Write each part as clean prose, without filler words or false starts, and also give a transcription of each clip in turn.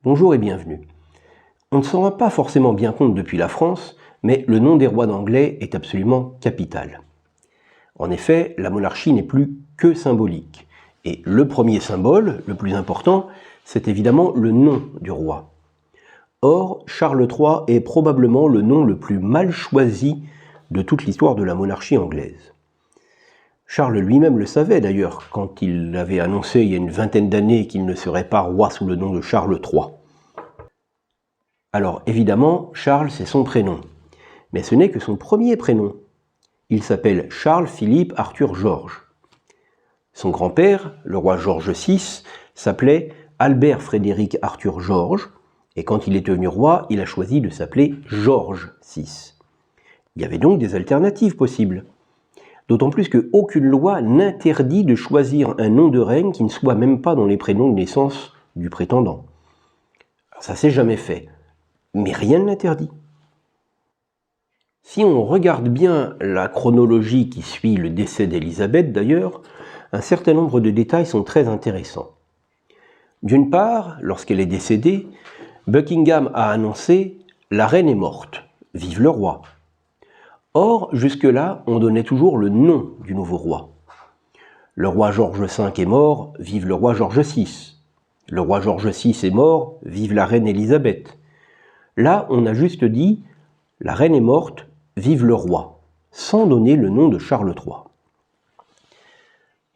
Bonjour et bienvenue. On ne s'en rend pas forcément bien compte depuis la France, mais le nom des rois d'Anglais est absolument capital. En effet, la monarchie n'est plus que symbolique. Et le premier symbole, le plus important, c'est évidemment le nom du roi. Or, Charles III est probablement le nom le plus mal choisi de toute l'histoire de la monarchie anglaise. Charles lui-même le savait d'ailleurs quand il avait annoncé il y a une vingtaine d'années qu'il ne serait pas roi sous le nom de Charles III. Alors évidemment, Charles c'est son prénom, mais ce n'est que son premier prénom. Il s'appelle Charles Philippe Arthur George. Son grand-père, le roi George VI, s'appelait Albert Frédéric Arthur George, et quand il est devenu roi, il a choisi de s'appeler George VI. Il y avait donc des alternatives possibles. D'autant plus qu'aucune loi n'interdit de choisir un nom de reine qui ne soit même pas dans les prénoms de naissance du prétendant. Alors ça s'est jamais fait, mais rien ne l'interdit. Si on regarde bien la chronologie qui suit le décès d'Élisabeth d'ailleurs, un certain nombre de détails sont très intéressants. D'une part, lorsqu'elle est décédée, Buckingham a annoncé « La reine est morte, vive le roi ». Or, jusque-là, on donnait toujours le nom du nouveau roi. Le roi George V est mort, vive le roi George VI. Le roi George VI est mort, vive la reine Élisabeth. Là, on a juste dit « La reine est morte, vive le roi », sans donner le nom de Charles III.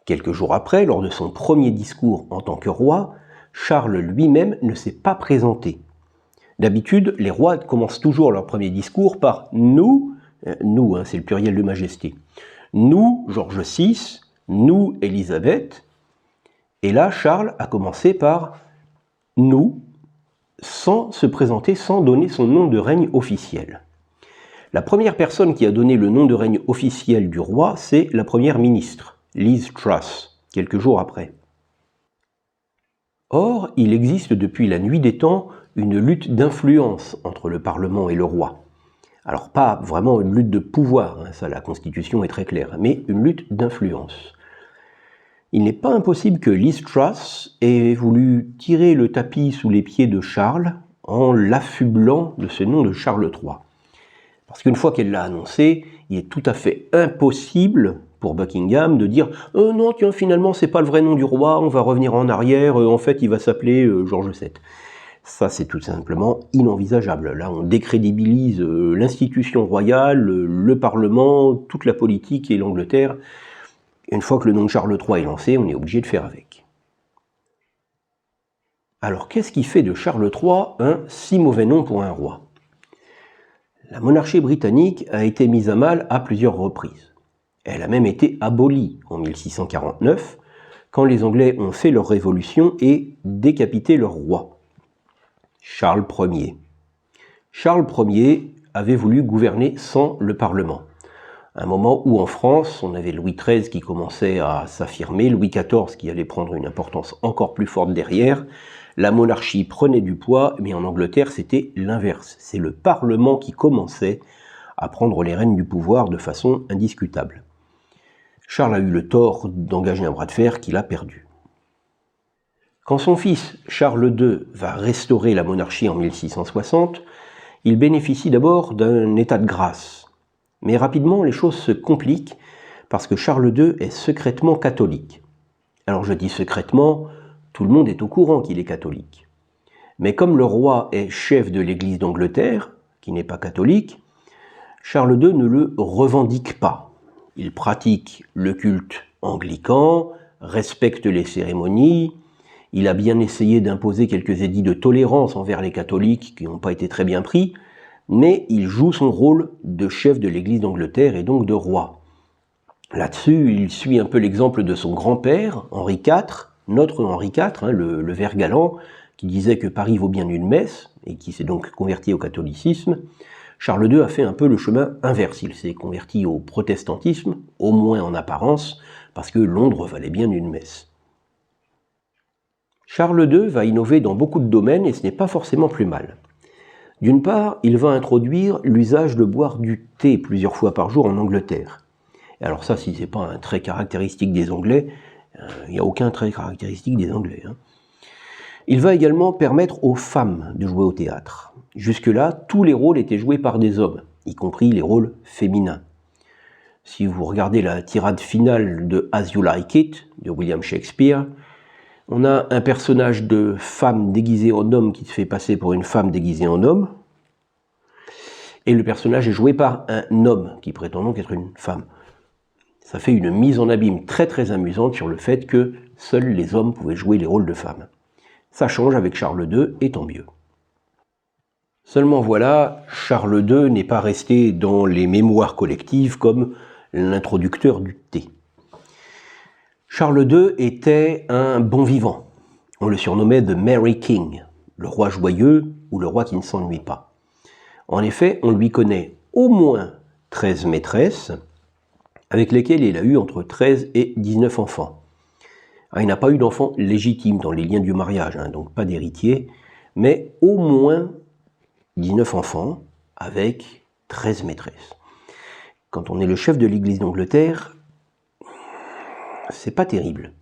Quelques jours après, lors de son premier discours en tant que roi, Charles lui-même ne s'est pas présenté. D'habitude, les rois commencent toujours leur premier discours par « nous », nous, c'est le pluriel de majesté. Nous, George VI, nous, Élisabeth. Et là, Charles a commencé par nous, sans se présenter, sans donner son nom de règne officiel. La première personne qui a donné le nom de règne officiel du roi, c'est la première ministre, Liz Truss, quelques jours après. Or, il existe depuis la nuit des temps une lutte d'influence entre le Parlement et le roi. Alors pas vraiment une lutte de pouvoir, ça la Constitution est très claire, mais une lutte d'influence. Il n'est pas impossible que Liz Truss ait voulu tirer le tapis sous les pieds de Charles en l'affublant de ce nom de Charles III. Parce qu'une fois qu'elle l'a annoncé, il est tout à fait impossible pour Buckingham de dire « non, tiens, finalement, c'est pas le vrai nom du roi, on va revenir en arrière, en fait, il va s'appeler George VII ». Ça, c'est tout simplement inenvisageable. Là, on décrédibilise l'institution royale, le Parlement, toute la politique et l'Angleterre. Une fois que le nom de Charles III est lancé, on est obligé de faire avec. Alors, qu'est-ce qui fait de Charles III un si mauvais nom pour un roi? La monarchie britannique a été mise à mal à plusieurs reprises. Elle a même été abolie en 1649, quand les Anglais ont fait leur révolution et décapité leur roi. Charles Ier. Charles Ier avait voulu gouverner sans le Parlement. À un moment où en France, on avait Louis XIII qui commençait à s'affirmer, Louis XIV qui allait prendre une importance encore plus forte derrière, la monarchie prenait du poids, mais en Angleterre c'était l'inverse. C'est le Parlement qui commençait à prendre les rênes du pouvoir de façon indiscutable. Charles a eu le tort d'engager un bras de fer qu'il a perdu. Quand son fils Charles II va restaurer la monarchie en 1660, il bénéficie d'abord d'un état de grâce. Mais rapidement, les choses se compliquent parce que Charles II est secrètement catholique. Alors je dis secrètement, tout le monde est au courant qu'il est catholique. Mais comme le roi est chef de l'Église d'Angleterre, qui n'est pas catholique, Charles II ne le revendique pas. Il pratique le culte anglican, respecte les cérémonies. Il a bien essayé d'imposer quelques édits de tolérance envers les catholiques qui n'ont pas été très bien pris, mais il joue son rôle de chef de l'Église d'Angleterre et donc de roi. Là-dessus, il suit un peu l'exemple de son grand-père, Henri IV, notre Henri IV, le vert galant, qui disait que Paris vaut bien une messe, et qui s'est donc converti au catholicisme. Charles II a fait un peu le chemin inverse, il s'est converti au protestantisme, au moins en apparence, parce que Londres valait bien une messe. Charles II va innover dans beaucoup de domaines et ce n'est pas forcément plus mal. D'une part, il va introduire l'usage de boire du thé plusieurs fois par jour en Angleterre. Et alors ça, si ce n'est pas un trait caractéristique des Anglais, il n'y a aucun trait caractéristique des Anglais. Il va également permettre aux femmes de jouer au théâtre. Jusque-là, tous les rôles étaient joués par des hommes, y compris les rôles féminins. Si vous regardez la tirade finale de As You Like It, de William Shakespeare, on a un personnage de femme déguisée en homme qui se fait passer pour une femme déguisée en homme, et le personnage est joué par un homme qui prétend donc être une femme. Ça fait une mise en abîme très très amusante sur le fait que seuls les hommes pouvaient jouer les rôles de femmes. Ça change avec Charles II, et tant mieux. Seulement voilà, Charles II n'est pas resté dans les mémoires collectives comme l'introducteur du thé. Charles II était un bon vivant. On le surnommait The Merry King, le roi joyeux ou le roi qui ne s'ennuie pas. En effet, on lui connaît au moins 13 maîtresses, avec lesquelles il a eu entre 13 et 19 enfants. Il n'a pas eu d'enfants légitimes dans les liens du mariage, donc pas d'héritier, mais au moins 19 enfants avec 13 maîtresses. Quand on est le chef de l'Église d'Angleterre, c'est pas terrible.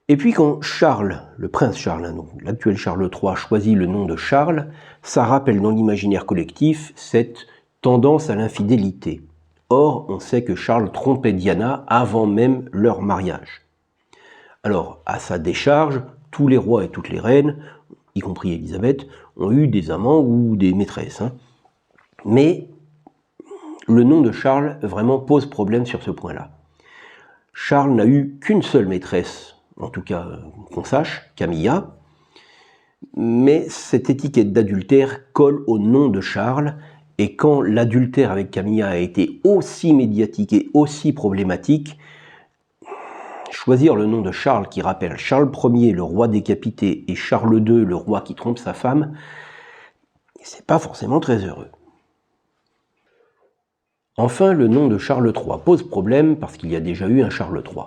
Et puis quand Charles, le prince Charles, donc l'actuel Charles III, choisit le nom de Charles, ça rappelle dans l'imaginaire collectif cette tendance à l'infidélité. Or, on sait que Charles trompait Diana avant même leur mariage. Alors, à sa décharge, tous les rois et toutes les reines, y compris Élisabeth, ont eu des amants ou des maîtresses. Mais le nom de Charles vraiment pose problème sur ce point-là. Charles n'a eu qu'une seule maîtresse, en tout cas qu'on sache, Camilla, mais cette étiquette d'adultère colle au nom de Charles, et quand l'adultère avec Camilla a été aussi médiatique et aussi problématique, choisir le nom de Charles qui rappelle Charles Ier, le roi décapité, et Charles II, le roi qui trompe sa femme, c'est pas forcément très heureux. Enfin, le nom de Charles III pose problème parce qu'il y a déjà eu un Charles III.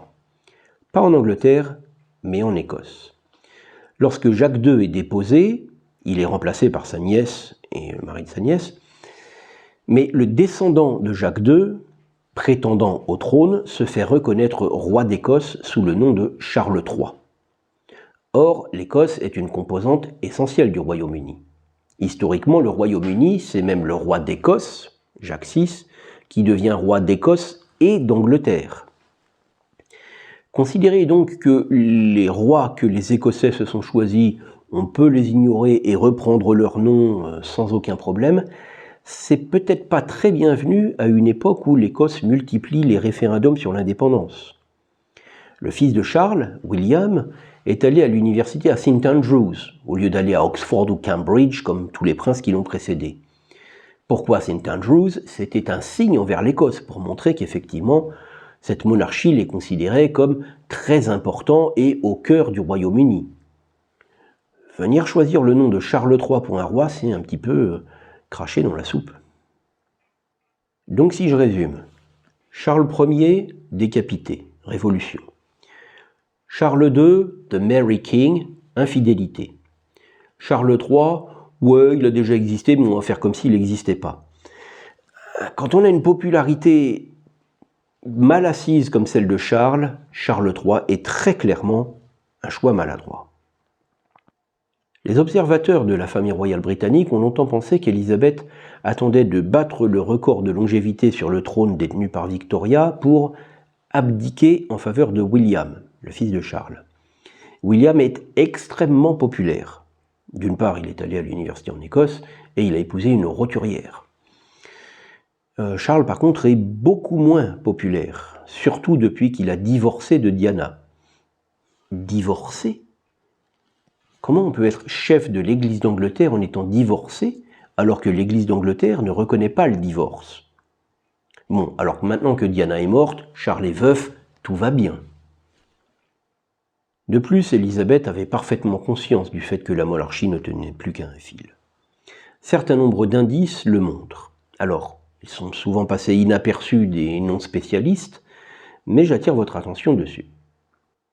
Pas en Angleterre, mais en Écosse. Lorsque Jacques II est déposé, il est remplacé par sa nièce et le mari de sa nièce, mais le descendant de Jacques II, prétendant au trône, se fait reconnaître roi d'Écosse sous le nom de Charles III. Or, l'Écosse est une composante essentielle du Royaume-Uni. Historiquement, le Royaume-Uni, c'est même le roi d'Écosse, Jacques VI, qui devient roi d'Écosse et d'Angleterre. Considérez donc que les rois que les Écossais se sont choisis, on peut les ignorer et reprendre leur nom sans aucun problème, c'est peut-être pas très bienvenu à une époque où l'Écosse multiplie les référendums sur l'indépendance. Le fils de Charles, William, est allé à l'université à St Andrews, au lieu d'aller à Oxford ou Cambridge comme tous les princes qui l'ont précédé. Pourquoi St Andrews? C'était un signe envers l'Écosse pour montrer qu'effectivement, cette monarchie les considérait comme très importants et au cœur du Royaume-Uni. Venir choisir le nom de Charles III pour un roi, c'est un petit peu cracher dans la soupe. Donc si je résume, Charles Ier, décapité, révolution. Charles II, The Merry King, infidélité. Charles III, ouais, il a déjà existé, mais on va faire comme s'il n'existait pas. Quand on a une popularité mal assise comme celle de Charles, Charles III est très clairement un choix maladroit. Les observateurs de la famille royale britannique ont longtemps pensé qu'Élisabeth attendait de battre le record de longévité sur le trône détenu par Victoria pour abdiquer en faveur de William, le fils de Charles. William est extrêmement populaire. D'une part, il est allé à l'université en Écosse et il a épousé une roturière. Charles, par contre, est beaucoup moins populaire, surtout depuis qu'il a divorcé de Diana. Divorcé ? Comment on peut être chef de l'Église d'Angleterre en étant divorcé alors que l'Église d'Angleterre ne reconnaît pas le divorce? Bon, alors maintenant que Diana est morte, Charles est veuf, tout va bien. De plus, Élisabeth avait parfaitement conscience du fait que la monarchie ne tenait plus qu'à un fil. Certain nombre d'indices le montrent. Alors, ils sont souvent passés inaperçus des non-spécialistes, mais j'attire votre attention dessus.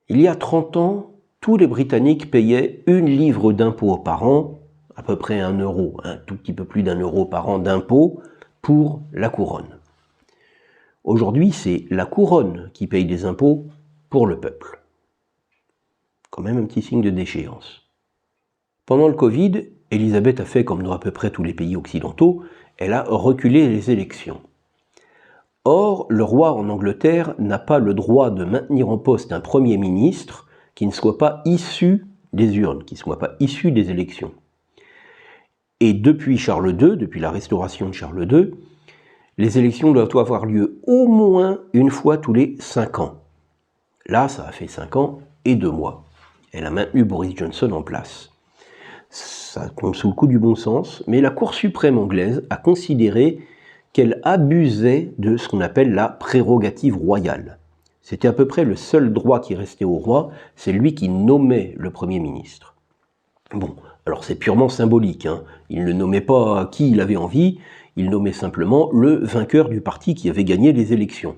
Il y a 30 ans, tous les Britanniques payaient 1 livre d'impôt par an, à peu près 1 euro, un tout petit peu plus d'1 euro par an d'impôt pour la couronne. Aujourd'hui, c'est la couronne qui paye des impôts pour le peuple. quand même un petit signe de déchéance. Pendant le Covid, Élisabeth a fait comme dans à peu près tous les pays occidentaux, elle a reculé les élections. Or, le roi en Angleterre n'a pas le droit de maintenir en poste un Premier ministre qui ne soit pas issu des urnes, qui ne soit pas issu des élections. Et depuis Charles II, depuis la restauration de Charles II, les élections doivent avoir lieu au moins une fois tous les 5 ans. Là, ça a fait 5 ans et 2 mois. Elle a maintenu Boris Johnson en place. Ça tombe sous le coup du bon sens, mais la Cour suprême anglaise a considéré qu'elle abusait de ce qu'on appelle la prérogative royale. C'était à peu près le seul droit qui restait au roi, c'est lui qui nommait le Premier ministre. Bon, alors c'est purement symbolique, hein. Il ne nommait pas qui il avait envie, il nommait simplement le vainqueur du parti qui avait gagné les élections.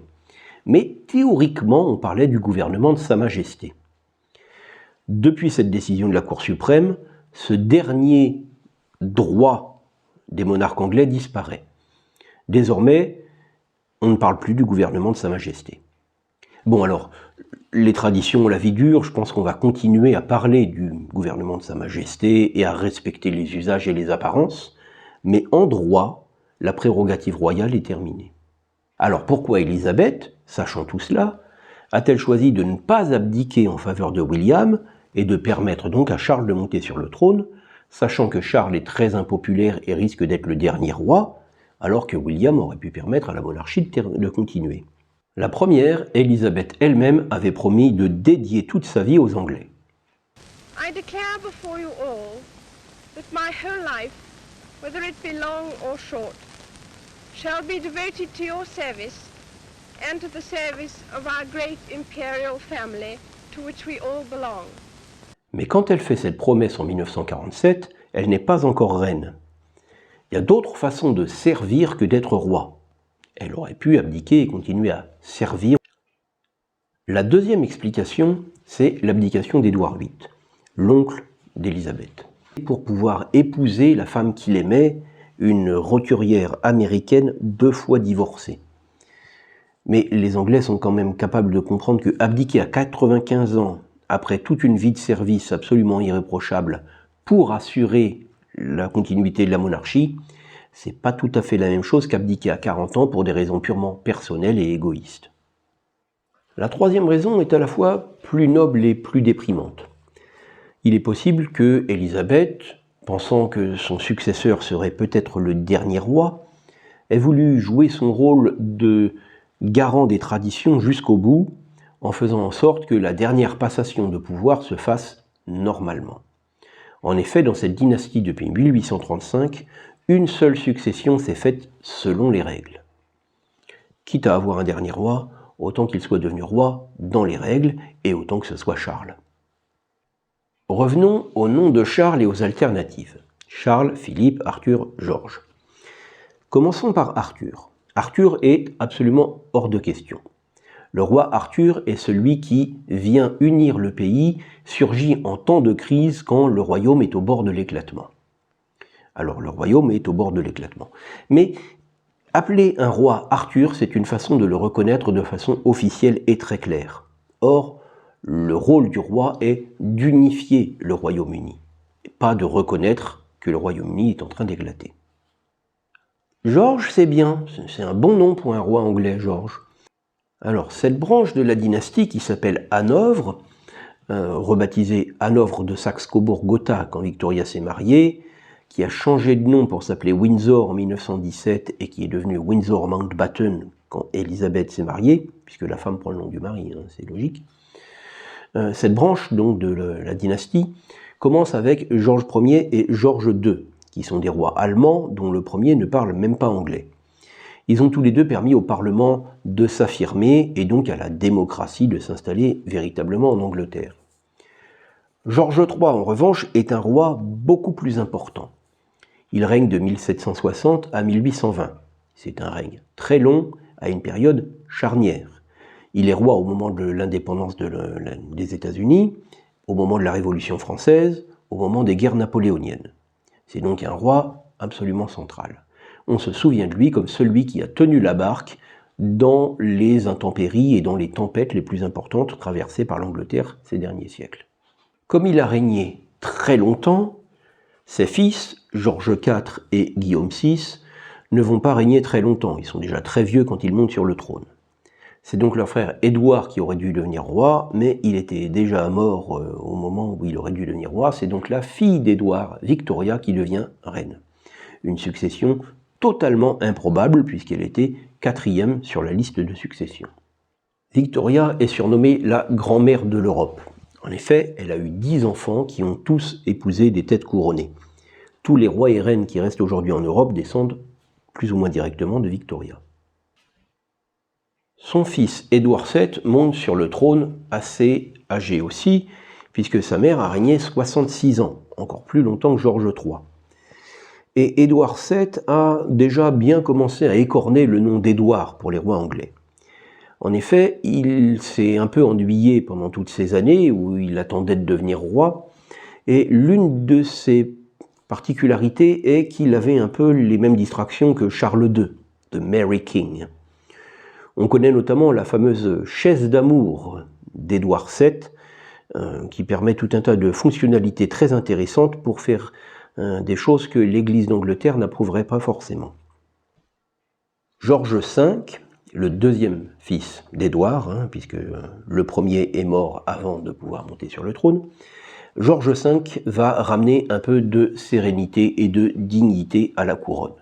Mais théoriquement, on parlait du gouvernement de Sa Majesté. Depuis cette décision de la Cour suprême, ce dernier droit des monarques anglais disparaît. Désormais, on ne parle plus du gouvernement de Sa Majesté. Bon alors, les traditions ont la vie dure, je pense qu'on va continuer à parler du gouvernement de Sa Majesté et à respecter les usages et les apparences, mais en droit, la prérogative royale est terminée. Alors pourquoi Élisabeth, sachant tout cela, a-t-elle choisi de ne pas abdiquer en faveur de William et de permettre donc à Charles de monter sur le trône, sachant que Charles est très impopulaire et risque d'être le dernier roi, alors que William aurait pu permettre à la monarchie de continuer. La première, Élisabeth elle-même avait promis de dédier toute sa vie aux Anglais. I declare before you all that my whole life, whether it be long or short, shall be devoted to your service and to the service of our great imperial family to which we all belong. Mais quand elle fait cette promesse en 1947, elle n'est pas encore reine. Il y a d'autres façons de servir que d'être roi. Elle aurait pu abdiquer et continuer à servir. La deuxième explication, c'est l'abdication d'Édouard VIII, l'oncle d'Élisabeth. Pour pouvoir épouser la femme qu'il aimait, une roturière américaine 2 fois divorcée. Mais les Anglais sont quand même capables de comprendre que abdiquer à 95 ans, après toute une vie de service absolument irréprochable, pour assurer la continuité de la monarchie, c'est pas tout à fait la même chose qu'abdiquer à 40 ans pour des raisons purement personnelles et égoïstes. La troisième raison est à la fois plus noble et plus déprimante. Il est possible que Élisabeth, pensant que son successeur serait peut-être le dernier roi, ait voulu jouer son rôle de garant des traditions jusqu'au bout, en faisant en sorte que la dernière passation de pouvoir se fasse normalement. En effet, dans cette dynastie depuis 1835, une seule succession s'est faite selon les règles. Quitte à avoir un dernier roi, autant qu'il soit devenu roi dans les règles, et autant que ce soit Charles. Revenons au nom de Charles et aux alternatives. Charles, Philippe, Arthur, Georges. Commençons par Arthur. Arthur est absolument hors de question. Le roi Arthur est celui qui vient unir le pays, surgit en temps de crise quand le royaume est au bord de l'éclatement. Alors le royaume est au bord de l'éclatement. Mais appeler un roi Arthur, c'est une façon de le reconnaître de façon officielle et très claire. Or, le rôle du roi est d'unifier le Royaume-Uni, pas de reconnaître que le Royaume-Uni est en train d'éclater. Georges, c'est bien, c'est un bon nom pour un roi anglais, Georges. Alors, cette branche de la dynastie qui s'appelle Hanovre, rebaptisée Hanovre de Saxe-Cobourg-Gotha quand Victoria s'est mariée, qui a changé de nom pour s'appeler Windsor en 1917 et qui est devenue Windsor-Mountbatten quand Élisabeth s'est mariée, puisque la femme prend le nom du mari, hein, c'est logique. Cette branche donc de la dynastie commence avec Georges Ier et Georges II, qui sont des rois allemands dont le premier ne parle même pas anglais. Ils ont tous les deux permis au Parlement de s'affirmer et donc à la démocratie de s'installer véritablement en Angleterre. Georges III, en revanche, est un roi beaucoup plus important. Il règne de 1760 à 1820. C'est un règne très long, à une période charnière. Il est roi au moment de l'indépendance des États-Unis, au moment de la Révolution française, au moment des guerres napoléoniennes. C'est donc un roi absolument central. On se souvient de lui comme celui qui a tenu la barque dans les intempéries et dans les tempêtes les plus importantes traversées par l'Angleterre ces derniers siècles. Comme il a régné très longtemps, ses fils, Georges IV et Guillaume VI, ne vont pas régner très longtemps. Ils sont déjà très vieux quand ils montent sur le trône. C'est donc leur frère Édouard qui aurait dû devenir roi, mais il était déjà mort au moment où il aurait dû devenir roi. C'est donc la fille d'Édouard, Victoria, qui devient reine. Une succession totalement improbable puisqu'elle était 4e sur la liste de succession. Victoria est surnommée la grand-mère de l'Europe. En effet, elle a eu 10 enfants qui ont tous épousé des têtes couronnées. Tous les rois et reines qui restent aujourd'hui en Europe descendent plus ou moins directement de Victoria. Son fils Édouard VII monte sur le trône assez âgé aussi, puisque sa mère a régné 66 ans, encore plus longtemps que Georges III. Et Édouard VII a déjà bien commencé à écorner le nom d'Édouard pour les rois anglais. En effet, il s'est un peu ennuyé pendant toutes ces années où il attendait de devenir roi, et l'une de ses particularités est qu'il avait un peu les mêmes distractions que Charles II, de Mary King. On connaît notamment la fameuse chaise d'amour d'Édouard VII, qui permet tout un tas de fonctionnalités très intéressantes pour faire des choses que l'Église d'Angleterre n'approuverait pas forcément. Georges V, le deuxième fils d'Édouard, puisque le premier est mort avant de pouvoir monter sur le trône, Georges V va ramener un peu de sérénité et de dignité à la couronne.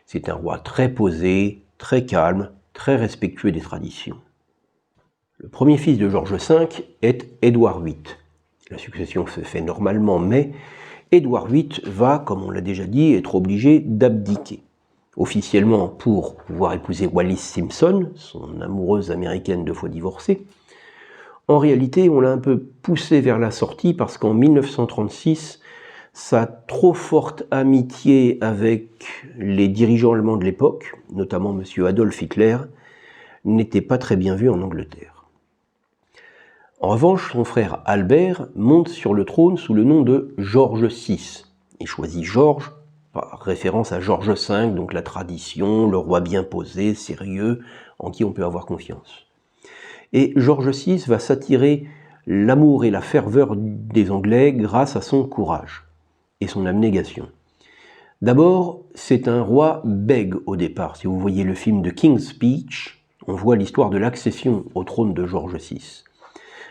C'est un roi très posé, très calme, très respectueux des traditions. Le premier fils de Georges V est Édouard VIII. La succession se fait normalement, mais Édouard VIII va, comme on l'a déjà dit, être obligé d'abdiquer. Officiellement pour pouvoir épouser Wallis Simpson, son amoureuse américaine 2 fois divorcée. En réalité, on l'a un peu poussé vers la sortie parce qu'en 1936, sa trop forte amitié avec les dirigeants allemands de l'époque, notamment M. Adolf Hitler, n'était pas très bien vue en Angleterre. En revanche, son frère Albert monte sur le trône sous le nom de Georges VI. Il choisit Georges par référence à Georges V, donc la tradition, le roi bien posé, sérieux, en qui on peut avoir confiance. Et Georges VI va s'attirer l'amour et la ferveur des Anglais grâce à son courage et son abnégation. D'abord, c'est un roi bègue au départ. Si vous voyez le film de King's Speech, on voit l'histoire de l'accession au trône de Georges VI.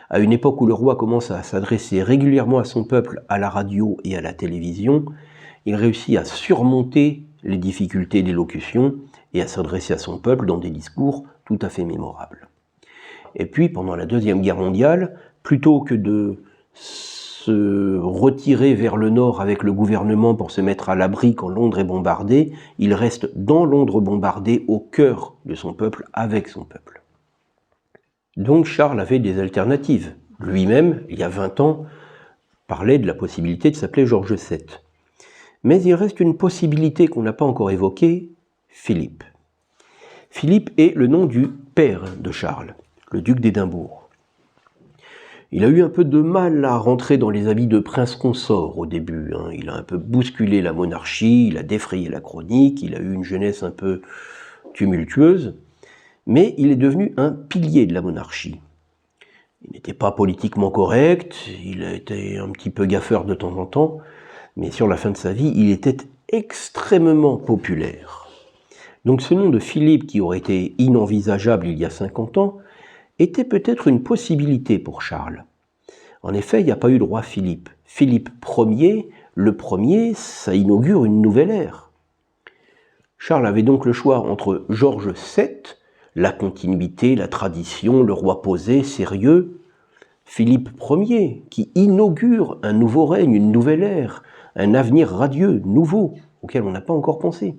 À une époque où le roi commence à s'adresser régulièrement à son peuple à la radio et à la télévision, il réussit à surmonter les difficultés d'élocution et à s'adresser à son peuple dans des discours tout à fait mémorables. Et puis, pendant la Deuxième Guerre mondiale, plutôt que de se retirer vers le nord avec le gouvernement pour se mettre à l'abri quand Londres est bombardée, il reste dans Londres bombardée, au cœur de son peuple, avec son peuple. Donc Charles avait des alternatives. Lui-même, il y a 20 ans, parlait de la possibilité de s'appeler Georges VII. Mais il reste une possibilité qu'on n'a pas encore évoquée, Philippe. Philippe est le nom du père de Charles, le duc d'Édimbourg. Il a eu un peu de mal à rentrer dans les habits de prince consort au début. Il a un peu bousculé la monarchie, il a défrayé la chronique, il a eu une jeunesse un peu tumultueuse, mais il est devenu un pilier de la monarchie. Il n'était pas politiquement correct, il a été un petit peu gaffeur de temps en temps, mais sur la fin de sa vie, il était extrêmement populaire. Donc ce nom de Philippe, qui aurait été inenvisageable il y a 50 ans, était peut-être une possibilité pour Charles. En effet, il n'y a pas eu de roi Philippe. Philippe Ier, le premier, ça inaugure une nouvelle ère. Charles avait donc le choix entre Georges VII, la continuité, la tradition, le roi posé, sérieux, Philippe Ier, qui inaugure un nouveau règne, une nouvelle ère, un avenir radieux, nouveau, auquel on n'a pas encore pensé.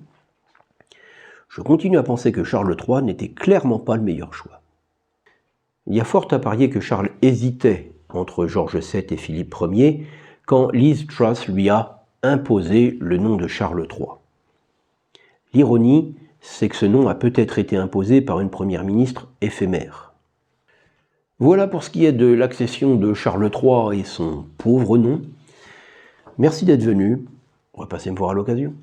Je continue à penser que Charles III n'était clairement pas le meilleur choix. Il y a fort à parier que Charles hésitait entre Georges VII et Philippe Ier quand Liz Truss lui a imposé le nom de Charles III. L'ironie, c'est que ce nom a peut-être été imposé par une première ministre éphémère. Voilà pour ce qui est de l'accession de Charles III et son pauvre nom. Merci d'être venu. On va passer me voir à l'occasion.